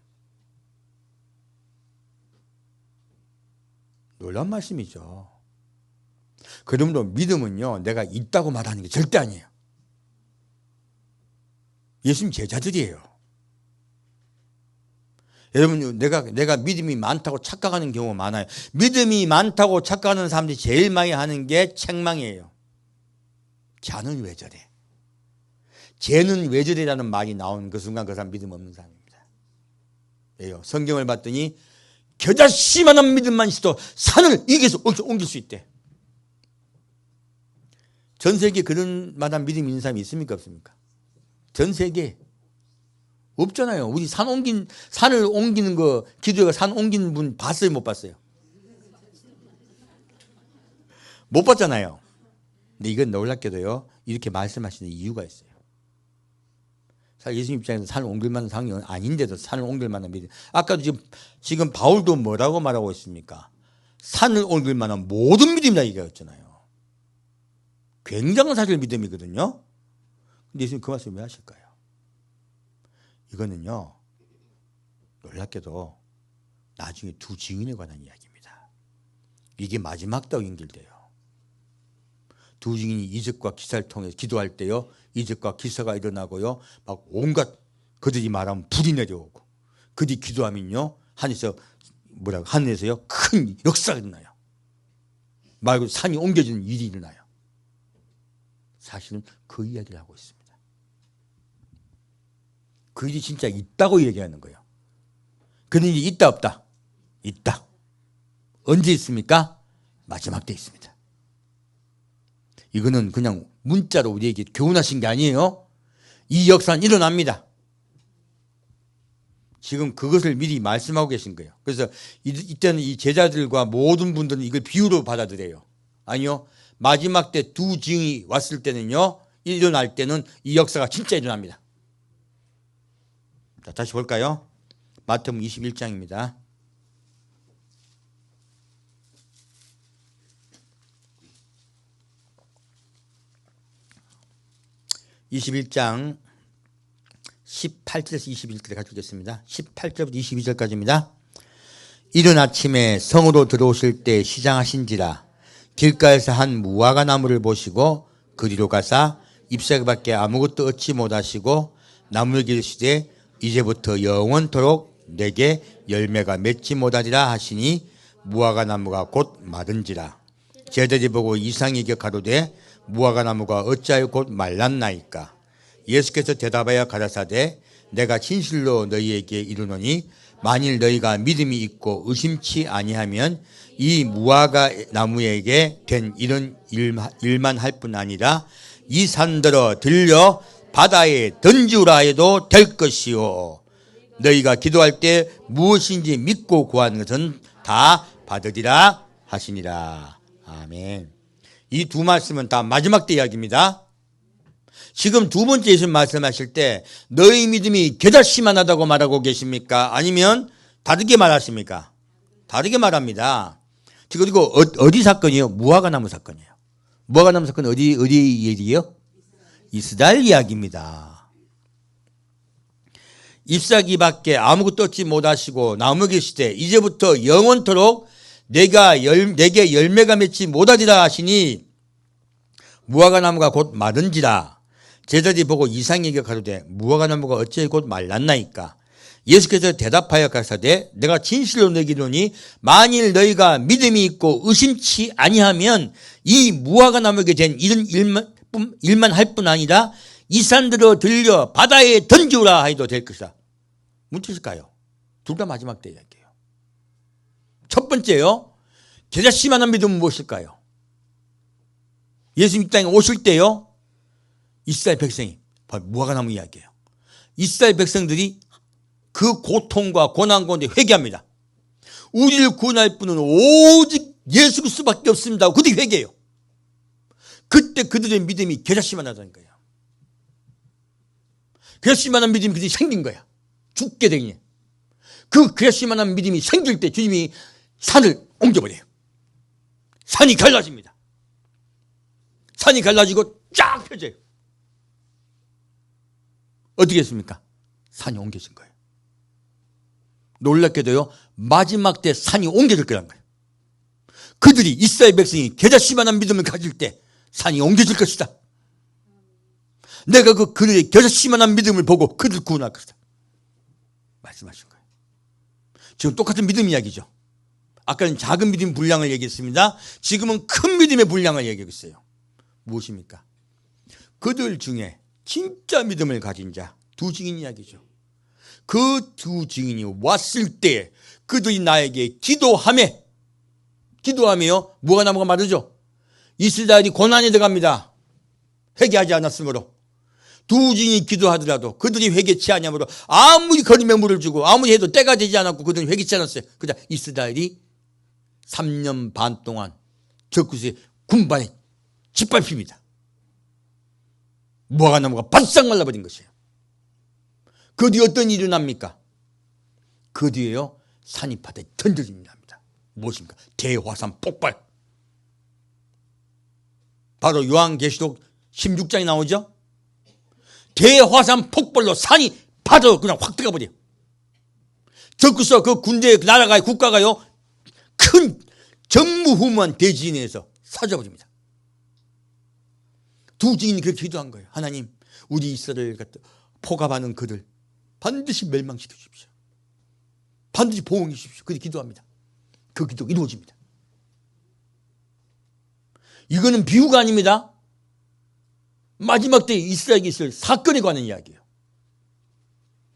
놀라운 말씀이죠. 그러므로 믿음은요, 내가 있다고 말하는 게 절대 아니에요. 예수님 제자들이에요. 여러분, 내가 믿음이 많다고 착각하는 경우가 많아요. 믿음이 많다고 착각하는 사람들이 제일 많이 하는 게 책망이에요. 쟤는 왜 저래? 쟤는 왜 저래라는 말이 나오는 그 순간 그 사람 믿음 없는 사람입니다. 왜요? 성경을 봤더니 겨자씨만한 믿음만 있어도 산을 이겨서 옮길 수 있대. 전 세계에 그런 만한 믿음이 있는 사람이 있습니까? 없습니까? 전 세계에. 없잖아요. 우리 산을 옮기는 거, 기도회가 산 옮기는 분 봤어요? 못 봤어요? 못 봤잖아요. 근데 이건 놀랍게도요, 이렇게 말씀하시는 이유가 있어요. 사실 예수님 입장에서 산을 옮길 만한 상황이 아닌데도 산을 옮길 만한 믿음. 아까도 지금 바울도 뭐라고 말하고 있습니까? 산을 옮길 만한 모든 믿음이라 얘기했잖아요. 굉장한 사실 믿음이거든요. 근데 예수님 그 말씀 왜 하실까요? 이거는요, 놀랍게도 나중에 두 증인에 관한 이야기입니다. 이게 마지막 때와 연결돼요. 두 증인이 이적과 기사를 통해서 기도할 때요, 이적과 기사가 일어나고요, 막 온갖 그들이 말하면 불이 내려오고, 그들이 기도하면요, 하늘에서요 큰 역사가 일어나요. 말 그대로 산이 옮겨지는 일이 일어나요. 사실은 그 이야기를 하고 있습니다. 그 일이 진짜 있다고 얘기하는 거예요. 그런 일이 있다 없다? 있다. 언제 있습니까? 마지막 때 있습니다. 이거는 그냥 문자로 우리에게 교훈하신 게 아니에요. 이 역사는 일어납니다. 지금 그것을 미리 말씀하고 계신 거예요. 그래서 이때는 이 제자들과 모든 분들은 이걸 비유로 받아들여요. 아니요. 마지막 때 두 증이 왔을 때는요, 일어날 때는 이 역사가 진짜 일어납니다. 자, 다시 볼까요? 마태복음 21장입니다. 21장 18절에서 21절에 같이 읽겠습니다. 18절부터 22절까지입니다. 이른 아침에 성으로 들어오실 때 시장하신지라 길가에서 한 무화과 나무를 보시고 그리로 가사 잎사귀밖에 아무것도 얻지 못하시고 나무에게 이르시되 이제부터 영원토록 내게 열매가 맺지 못하리라 하시니 무화과 나무가 곧 마른지라. 제자들이 보고 이상히 여겨가로되 무화과 나무가 어찌하여 곧 말랐나이까. 예수께서 대답하여 가라사대 내가 진실로 너희에게 이르노니 만일 너희가 믿음이 있고 의심치 아니하면 이 무화과 나무에게 된 이런 일만 할 뿐 아니라 이 산들어 들려 바다에 던지우라 해도 될 것이요 너희가 기도할 때 무엇인지 믿고 구하는 것은 다 받으리라 하시니라. 아멘. 이 두 말씀은 다 마지막 때 이야기입니다. 지금 두 번째 예수님 말씀하실 때 너희 믿음이 겨자씨만하다고 말하고 계십니까? 아니면 다르게 말하십니까? 다르게 말합니다. 그리고 어디 사건이에요? 무화과 나무 사건이에요. 무화과 나무 사건 어디 얘기예요? 이스라엘 이야기입니다. 잎사귀밖에 아무것도 얻지 못하시고 나무 계시되 이제부터 영원토록 내게 열매가 맺지 못하리라 하시니 무화과 나무가 곧 마른지라. 제자들이 보고 이상히 여겨 가로되 무화과 나무가 어찌 곧 말랐나이까. 예수께서 대답하여 가라사대 내가 진실로 너희에게 이르노니 만일 너희가 믿음이 있고 의심치 아니하면 이 무화과 나무에게 된 이런 일만 할 뿐 아니라 이 산들어 들려 바다에 던지우라 해도 될 것이다. 묻히실까요? 둘 다 마지막 때 이야기예요. 첫 번째요, 겨자씨만한 믿음은 무엇일까요? 예수님 이 땅에 오실 때요, 이스라엘 백성이 무화과 나무 이야기예요. 이스라엘 백성들이 그 고통과 고난 가운데 회개합니다. 우리를 구원할 분은 오직 예수 그리스도밖에 없습니다. 그들이 회개해요. 그때 그들의 믿음이 겨자씨만하다는 거예요. 겨자씨만한 믿음이 그들이 생긴 거야. 죽게 되니 그 겨자씨만한 믿음이 생길 때 주님이 산을 옮겨버려요. 산이 갈라집니다. 산이 갈라지고 쫙 펴져요. 어떻게 했습니까? 산이 옮겨진 거예요. 놀랍게도요, 마지막 때 산이 옮겨질 거란 거예요. 그들이 이스라엘 백성이 겨자씨만한 믿음을 가질 때 산이 옮겨질 것이다. 내가 그들의 겨자씨만한 믿음을 보고 그들 구원할 것이다. 말씀하신 거예요. 지금 똑같은 믿음 이야기죠. 아까는 작은 믿음 분량을 얘기했습니다. 지금은 큰 믿음의 분량을 얘기하고 있어요. 무엇입니까? 그들 중에 진짜 믿음을 가진 자, 두 증인 이야기죠. 그 두 증인이 왔을 때 그들이 나에게 기도하며 무화과 나무가 마르죠. 이스라엘이 고난에 들어갑니다. 회개하지 않았으므로 두 증인이 기도하더라도 그들이 회개치 않으므로 아무리 거름에 물을 주고 아무리 해도 때가 되지 않았고 그들은 회개치 않았어요. 그러자 이스라엘이 3년 반 동안 적그리스도의 군반에 짓밟힙니다. 무화과 나무가 바싹 말라버린 것이에요. 그 뒤에 어떤 일이 일어납니까? 그 뒤에요 산이 바다에 던져집니다. 무엇입니까? 대화산 폭발. 바로 요한계시록 16장에 나오죠. 대화산 폭발로 산이 바다로 그냥 확 들어가 버려요. 적그리스도와 그 군대 나라가 국가가요 큰 전무후무한 대지진에서 사라져버립니다. 두 증인이 그렇게 기도한 거예요. 하나님, 우리 이스라엘 포갑하는 그들 반드시 멸망시켜 주십시오. 반드시 보응해 주십시오. 그렇게 기도합니다. 그 기도가 이루어집니다. 이거는 비유가 아닙니다. 마지막 때 이스라엘에게 있을 사건에 관한 이야기예요.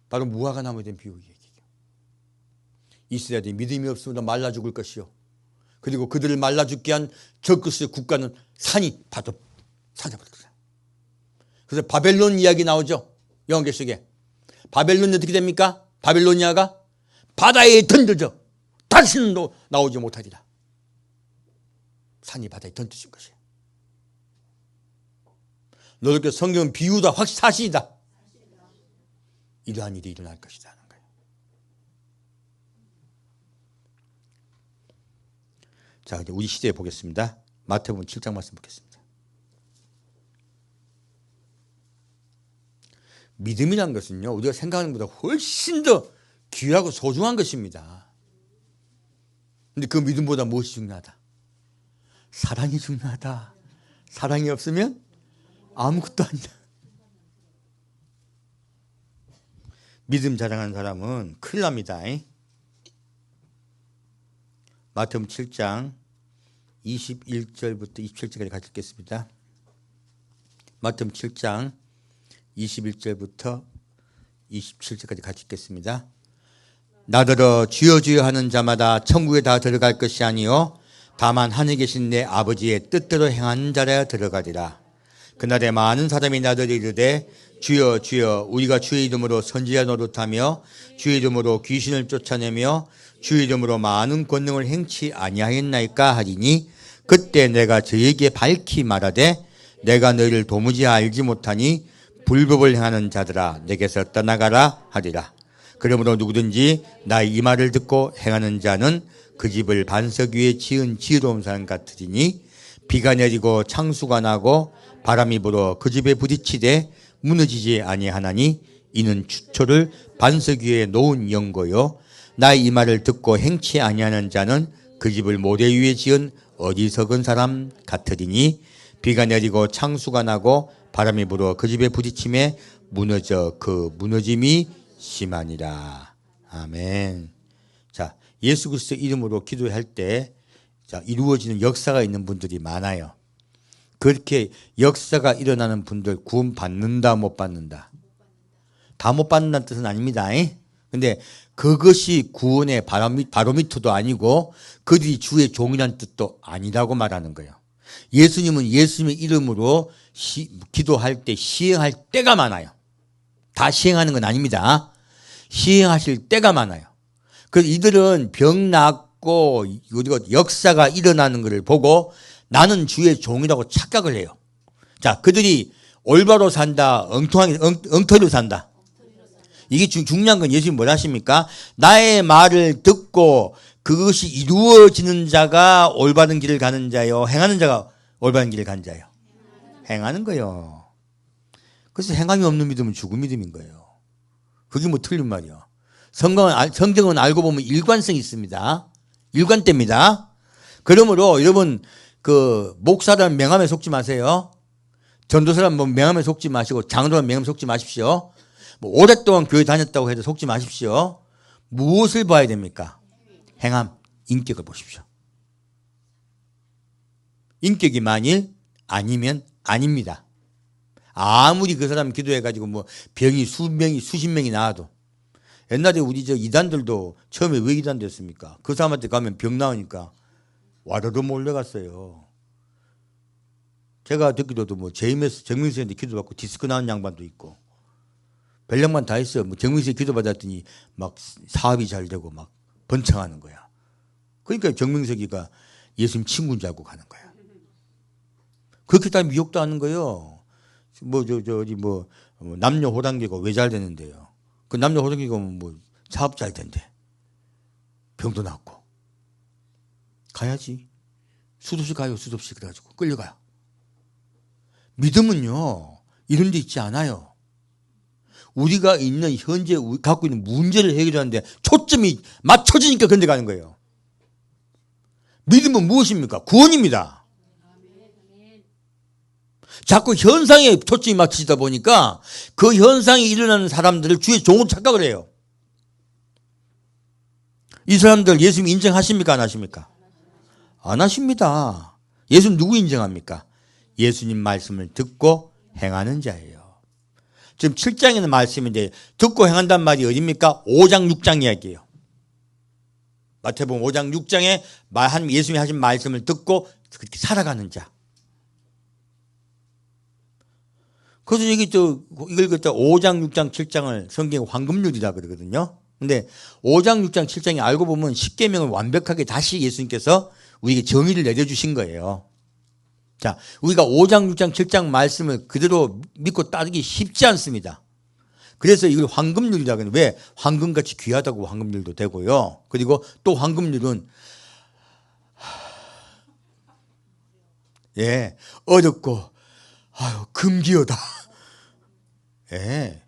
바로 무화과 나무에 대한 비유 얘기예요. 이스라엘이 믿음이 없으면 말라 죽을 것이요. 그리고 그들을 말라 죽게 한 적그리스도의 국가는 산이 바로 사라져버렸어요. 그래서 바벨론 이야기 나오죠. 요한계시록에. 바벨론이 어떻게 됩니까? 바벨로니아가 바다에 던져져 다시는 나오지 못하리라. 산이 바다에 던져진 것이에요. 너희들 성경은 비유다, 확실히 사실이다. 이러한 일이 일어날 것이다 하는 거예요. 자, 이제 우리 시대에 보겠습니다. 마태복음 7장 말씀 보겠습니다. 믿음이란 것은요, 우리가 생각하는 것보다 훨씬 더 귀하고 소중한 것입니다. 근데 그 믿음보다 무엇이 중요하다? 사랑이 중요하다. 사랑이 없으면 아무것도 아니다. 믿음 자랑하는 사람은 큰일 납니다. 마태복음 7장 21절부터 27절까지 같이 읽겠습니다. 마태복음 7장 21절부터 27절까지 같이 읽겠습니다. 나더러 주여 주여 하는 자마다 천국에 다 들어갈 것이 아니요 다만 하늘에 계신 내 아버지의 뜻대로 행하는 자라야 들어가리라. 그날에 많은 사람이 나더러 이르되 주여 주여 우리가 주의 이름으로 선지자 노릇하며 주의 이름으로 귀신을 쫓아내며 주의 이름으로 많은 권능을 행치 아니하였나이까 하리니 그때 내가 저에게 밝히 말하되 내가 너희를 도무지 알지 못하니 불법을 행하는 자들아 내게서 떠나가라 하리라. 그러므로 누구든지 나의 이 말을 듣고 행하는 자는 그 집을 반석 위에 지은 지혜로운 사람 같으리니 비가 내리고 창수가 나고 바람이 불어 그 집에 부딪히되 무너지지 아니하나니 이는 추초를 반석 위에 놓은 연고요 나의 이 말을 듣고 행치 아니하는 자는 그 집을 모래 위에 지은 어리석은 사람 같으리니 비가 내리고 창수가 나고 바람이 불어 그 집에 부딪힘에 무너져 그 무너짐이 심하니라. 아멘. 자, 예수 그리스도 이름으로 기도할 때 이루어지는 역사가 있는 분들이 많아요. 그렇게 역사가 일어나는 분들 구원 받는다 못 받는다? 다 못 받는다는 뜻은 아닙니다. 근데 그것이 구원의 바로미터도 아니고 그들이 주의 종이라는 뜻도 아니라고 말하는 거예요. 예수님은 예수님의 이름으로 기도할 때 시행할 때가 많아요. 다 시행하는 건 아닙니다. 시행하실 때가 많아요. 그래서 이들은 병 낫고 역사가 일어나는 것을 보고 나는 주의 종이라고 착각을 해요. 자, 그들이 올바로 산다, 엉터리로 산다. 이게 중요한 건 예수님이 뭐라 하십니까? 나의 말을 듣고 그것이 이루어지는 자가 올바른 길을 가는 자요. 행하는 자가 올바른 길을 가는 자요. 행하는 거요. 그래서 행함이 없는 믿음은 죽은 믿음인 거예요. 그게 뭐 틀린 말이야. 성경은 알고 보면 일관성이 있습니다. 일관됩니다. 그러므로 여러분 목사라는 명함에 속지 마세요. 전도사라는 명함에 속지 마시고 장로라는 명함에 속지 마십시오. 오랫동안 교회 다녔다고 해도 속지 마십시오. 무엇을 봐야 됩니까? 행함, 인격을 보십시오. 인격이 만일 아니면 아닙니다. 아무리 그 사람 기도해가지고 병이 수십 명이 나와도 옛날에 우리 이단들도 처음에 왜 이단 됐습니까? 그 사람한테 가면 병 나오니까 와르르 몰려갔어요. 제가 듣기로도 뭐 JMS 정민수한테 기도받고 디스크 나온 양반도 있고 별량만 다 했어요. 뭐 정민수에 기도받았더니 막 사업이 잘 되고 막 번창하는 거야. 그러니까 정명석이가 예수님 친구인 줄 알고 가는 거야. 그렇게 다 미혹도 하는 거예요. 뭐 남녀 호단계가 왜 잘 되는데요? 그 남녀 호단계가 뭐 사업 잘 된대. 병도 낫고. 가야지. 수도시 가요, 수도시. 그래가지고 끌려가요. 믿음은요, 이런 데 있지 않아요. 우리가 있는 현재 갖고 있는 문제를 해결하는데 초점이 맞춰지니까 그런 데 가는 거예요. 믿음은 무엇입니까? 구원입니다. 자꾸 현상에 초점이 맞추다 보니까 그 현상이 일어나는 사람들을 주의 종으로 착각을 해요. 이 사람들 예수님 인정하십니까? 안 하십니까? 안 하십니다. 예수님 누구 인정합니까? 예수님 말씀을 듣고 행하는 자예요. 지금 7장에는 말씀인데 듣고 행한다는 말이 어디입니까? 5장 6장 이야기예요. 마태복음 5장 6장에 예수님이 하신 말씀을 듣고 그렇게 살아가는 자. 그래서 여기 이걸 갖다 5장 6장 7장을 성경에 황금률이라 그러거든요. 근데 5장 6장 7장이 알고 보면 십계명을 완벽하게 다시 예수님께서 우리에게 정의를 내려주신 거예요. 자, 우리가 5장 6장 7장 말씀을 그대로 믿고 따르기 쉽지 않습니다. 그래서 이걸 황금률이라고 하는, 왜? 황금같이 귀하다고 황금률도 되고요. 그리고 또 황금률은 예, 어렵고 금기어다. 예.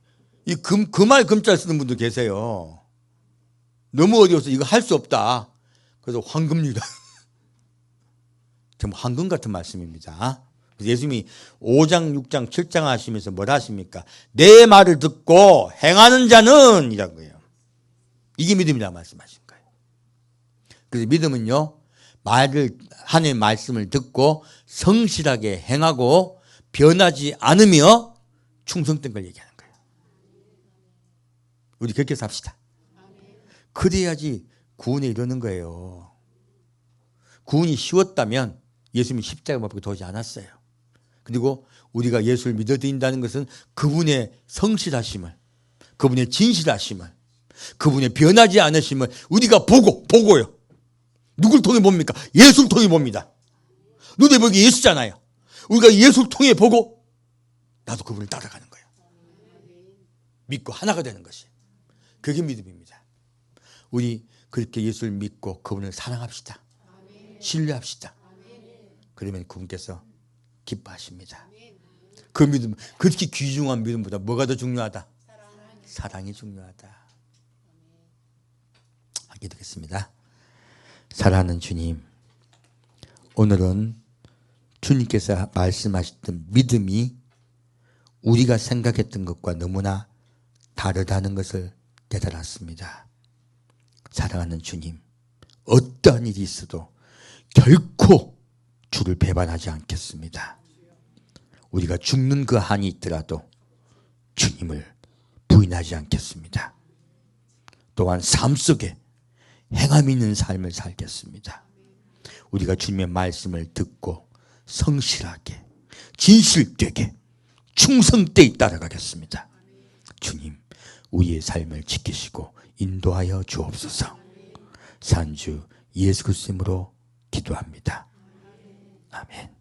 이 말 금자 쓰는 분도 계세요. 너무 어려워서 이거 할 수 없다. 그래서 황금률이다. 정말 황금 같은 말씀입니다. 예수님이 5장, 6장, 7장 하시면서 뭐라 하십니까? 내 말을 듣고 행하는 자는 이라고 해요. 이게 믿음이라고 말씀하신 거예요. 그래서 믿음은요, 하나님의 말씀을 듣고 성실하게 행하고 변하지 않으며 충성된 걸 얘기하는 거예요. 우리 그렇게 삽시다. 그래야지 구원에 이르는 거예요. 구원이 쉬웠다면 예수님이 십자가 못 박혀 도지 않았어요. 그리고 우리가 예수를 믿어드린다는 것은 그분의 성실하심을, 그분의 진실하심을, 그분의 변하지 않으심을 우리가 보고요. 누굴 통해 봅니까? 예수를 통해 봅니다. 눈에 보기 예수잖아요. 우리가 예수를 통해 보고 나도 그분을 따라가는 거예요. 믿고 하나가 되는 것이. 그게 믿음입니다. 우리 그렇게 예수를 믿고 그분을 사랑합시다. 신뢰합시다. 그러면 그분께서 기뻐하십니다. 그 믿음, 그렇게 귀중한 믿음보다 뭐가 더 중요하다? 사랑이 중요하다. 기도하겠습니다. 사랑하는 주님, 오늘은 주님께서 말씀하셨던 믿음이 우리가 생각했던 것과 너무나 다르다는 것을 깨달았습니다. 사랑하는 주님, 어떠한 일이 있어도 결코 주를 배반하지 않겠습니다. 우리가 죽는 그 한이 있더라도 주님을 부인하지 않겠습니다. 또한 삶 속에 행함 있는 삶을 살겠습니다. 우리가 주님의 말씀을 듣고 성실하게, 진실되게, 충성되이 따라가겠습니다. 주님, 우리의 삶을 지키시고 인도하여 주옵소서. 산주 예수 그리스도 이름으로 기도합니다. 아멘.